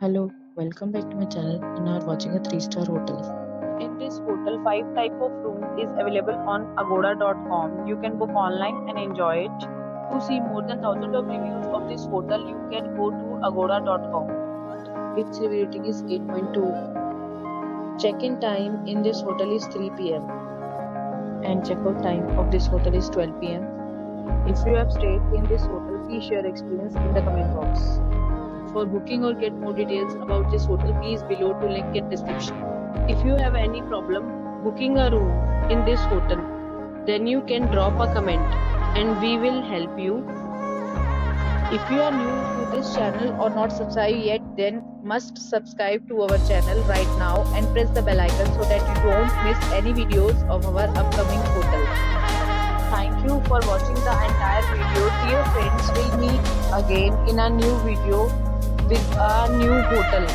Hello, welcome back to my channel and are watching a 3-star hotel. In this hotel, 5 type of room is available on agoda.com. You can book online and enjoy it. To see more than thousands of reviews of this hotel, you can go to agoda.com. Its review rating is 8.2. Check-in time in this hotel is 3 p.m. and check-out time of this hotel is 12 p.m. If you have stayed in this hotel, please share your experience in the comment box. For booking or get more details about this hotel, please below to link in description. If you have any problem booking a room in this hotel, then you can drop a comment and we will help you. If you are new to this channel or not subscribed yet, then must subscribe to our channel right now and press the bell icon so that you don't miss any videos of our upcoming hotel. Thank you for watching the entire video. Dear friends, we'll meet again in a new video with a new hotel.